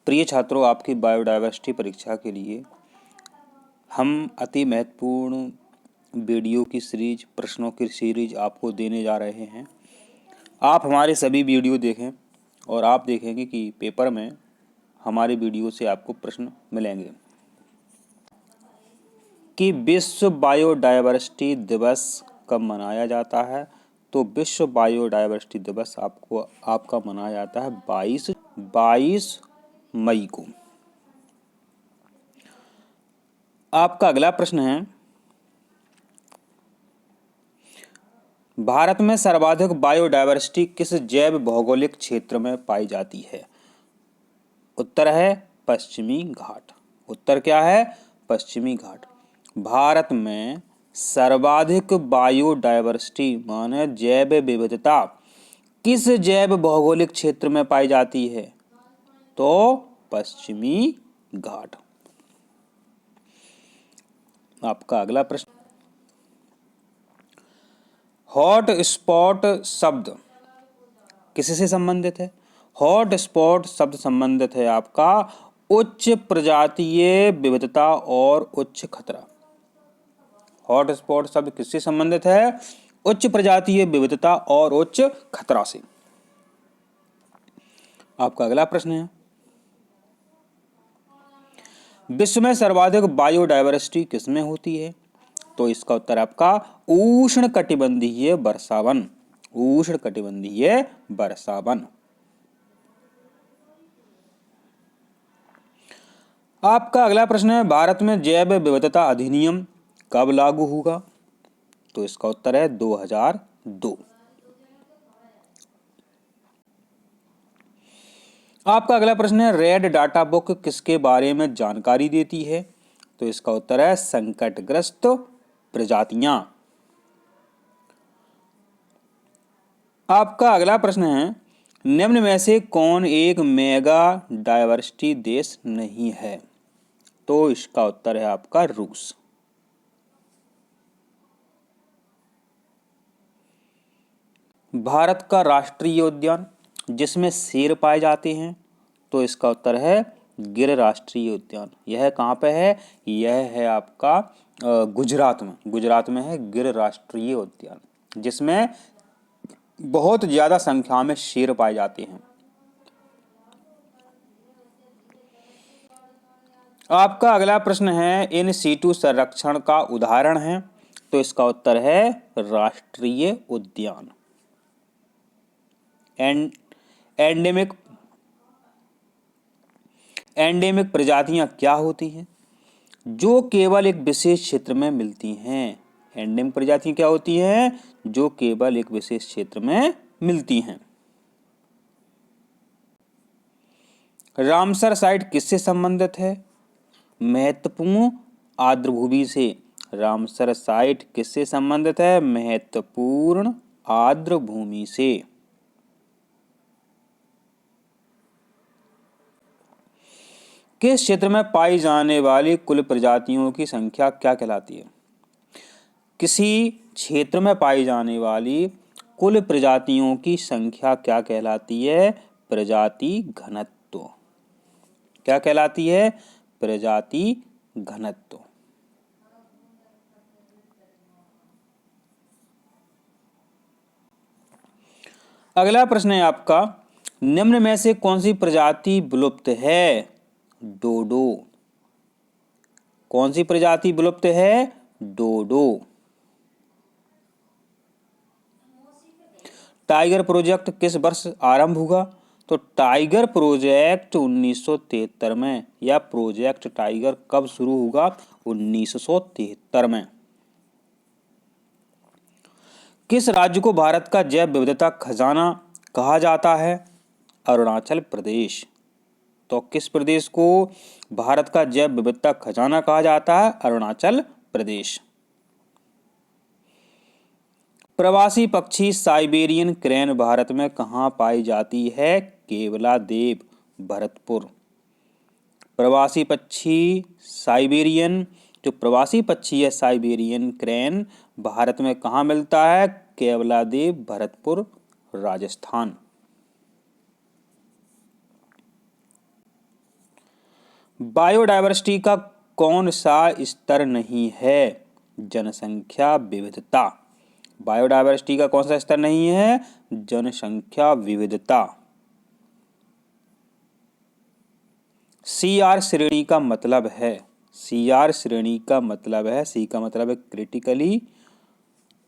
प्रिय छात्रों, आपकी बायोडायवर्सिटी परीक्षा के लिए हम अति महत्वपूर्ण वीडियो की सीरीज, प्रश्नों की सीरीज आपको देने जा रहे हैं। आप हमारे सभी वीडियो देखें और आप देखेंगे कि पेपर में हमारे वीडियो से आपको प्रश्न मिलेंगे कि विश्व बायोडायवर्सिटी दिवस कब मनाया जाता है। तो विश्व बायोडायवर्सिटी दिवस आपका मनाया जाता है 22 मई को। आपका अगला प्रश्न है, भारत में सर्वाधिक बायोडायवर्सिटी किस जैव भौगोलिक क्षेत्र में पाई जाती है। उत्तर है पश्चिमी घाट। उत्तर क्या है? पश्चिमी घाट। भारत में सर्वाधिक बायोडायवर्सिटी माने जैव विविधता किस जैव भौगोलिक क्षेत्र में पाई जाती है? तो पश्चिमी घाट। आपका अगला प्रश्न, हॉट स्पॉट शब्द किससे संबंधित है? हॉट स्पॉट शब्द संबंधित है आपका उच्च प्रजातीय विविधता और उच्च खतरा। हॉट स्पॉट शब्द किससे संबंधित है? उच्च प्रजातीय विविधता और उच्च खतरा से। आपका अगला प्रश्न है, विश्व में सर्वाधिक बायोडायवर्सिटी किसमें होती है? तो इसका उत्तर आपका उष्णकटिबंधीय वर्षावन। उष्णकटिबंधीय वर्षावन। आपका अगला प्रश्न है, भारत में जैव विविधता अधिनियम कब लागू होगा? तो इसका उत्तर है 2002। आपका अगला प्रश्न है, रेड डाटा बुक किसके बारे में जानकारी देती है? तो इसका उत्तर है संकटग्रस्त प्रजातियां। आपका अगला प्रश्न है, निम्न में से कौन एक मेगा डायवर्सिटी देश नहीं है? तो इसका उत्तर है आपका रूस। भारत का राष्ट्रीय उद्यान जिसमें शेर पाए जाते हैं, तो इसका उत्तर है गिर राष्ट्रीय उद्यान। यह कहाँ पे है? यह है आपका गुजरात में। गुजरात में है गिर राष्ट्रीय उद्यान, जिसमें बहुत ज्यादा संख्या में शेर पाए जाते हैं। आपका अगला प्रश्न है, इन सीटू संरक्षण का उदाहरण है? तो इसका उत्तर है राष्ट्रीय उद्यान। एंडेमिक प्रजातियां क्या होती हैं? जो केवल एक विशेष क्षेत्र में मिलती हैं। एंडेमिक प्रजातियां क्या होती हैं? जो केवल एक विशेष क्षेत्र में मिलती हैं। रामसर साइट किससे संबंधित है? महत्वपूर्ण आर्द्रभूमि से। रामसर साइट किससे संबंधित है? महत्वपूर्ण आर्द्रभूमि से। किस क्षेत्र में पाई जाने वाली कुल प्रजातियों की संख्या क्या कहलाती है? किसी क्षेत्र में पाई जाने वाली कुल प्रजातियों की संख्या क्या कहलाती है? प्रजाति घनत्व। क्या कहलाती है? प्रजाति घनत्व। अगला प्रश्न है आपका, निम्न में से कौन सी प्रजाति विलुप्त है? डोडो। कौन सी प्रजाति विलुप्त है? डोडो। टाइगर प्रोजेक्ट किस वर्ष आरंभ हुआ? तो टाइगर प्रोजेक्ट 1973 में। या प्रोजेक्ट टाइगर कब शुरू हुआ? 1973 में। किस राज्य को भारत का जैव विविधता खजाना कहा जाता है? अरुणाचल प्रदेश। तो किस प्रदेश को भारत का जैव विविधता खजाना कहा जाता है? अरुणाचल प्रदेश। प्रवासी पक्षी साइबेरियन क्रेन भारत में कहाँ पाई जाती है? केवलादेव, भरतपुर। प्रवासी पक्षी साइबेरियन, जो प्रवासी पक्षी है साइबेरियन क्रेन, भारत में कहाँ मिलता है? केवलादेव, भरतपुर, राजस्थान। बायोडायवर्सिटी का कौन सा स्तर नहीं है? जनसंख्या विविधता। बायोडायवर्सिटी का कौन सा स्तर नहीं है? जनसंख्या विविधता। CR श्रेणी का मतलब है, CR श्रेणी का मतलब है, सी का मतलब है क्रिटिकली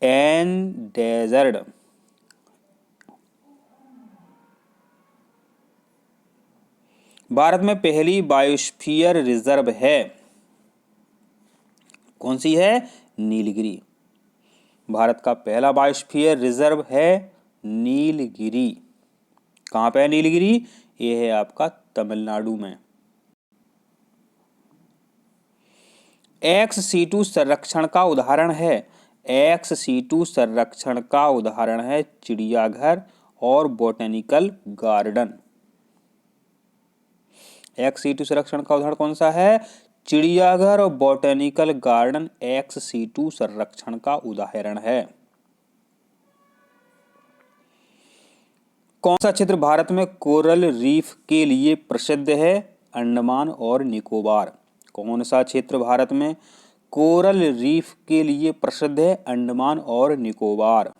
एंडेंजर्ड। भारत में पहली बायोस्फीयर रिजर्व है, कौन सी है? नीलगिरी। भारत का पहला बायोस्फीयर रिजर्व है नीलगिरी। कहाँ पे है नीलगिरी? ये है आपका तमिलनाडु में। ex-situ संरक्षण का उदाहरण है, ex-situ संरक्षण का उदाहरण है चिड़ियाघर और बोटेनिकल गार्डन। ex-situ संरक्षण का उदाहरण कौन सा है? चिड़ियाघर और बोटेनिकल गार्डन ex-situ संरक्षण का उदाहरण है। कौन सा क्षेत्र भारत में कोरल रीफ के लिए प्रसिद्ध है? अंडमान और निकोबार। कौन सा क्षेत्र भारत में कोरल रीफ के लिए प्रसिद्ध है? अंडमान और निकोबार।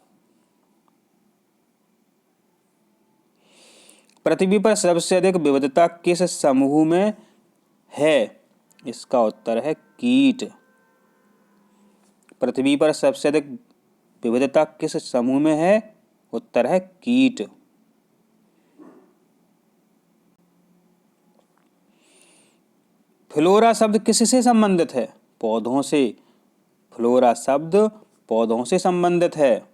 पृथ्वी पर सबसे अधिक विविधता किस समूह में है? इसका उत्तर है कीट। पृथ्वी पर सबसे अधिक विविधता किस समूह में है? उत्तर है कीट। फ्लोरा शब्द किससे संबंधित है? पौधों से। फ्लोरा शब्द पौधों से संबंधित है।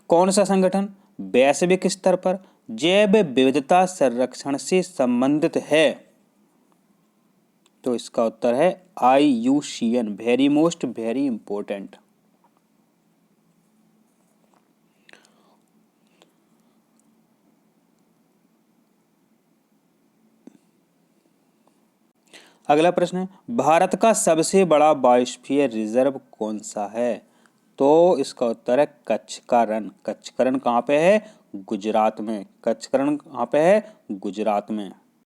कौन सा संगठन वैश्विक स्तर पर जैव विविधता संरक्षण से संबंधित है? तो इसका उत्तर है IUCN, very most very important. अगला प्रश्न है, भारत का सबसे बड़ा बायोस्फीयर रिजर्व कौन सा है? तो इसका उत्तर है कच्छ का रण। कच्छ का रण कहाँ पे है? गुजरात में। कच्छ का रण कहाँ पे है? गुजरात में।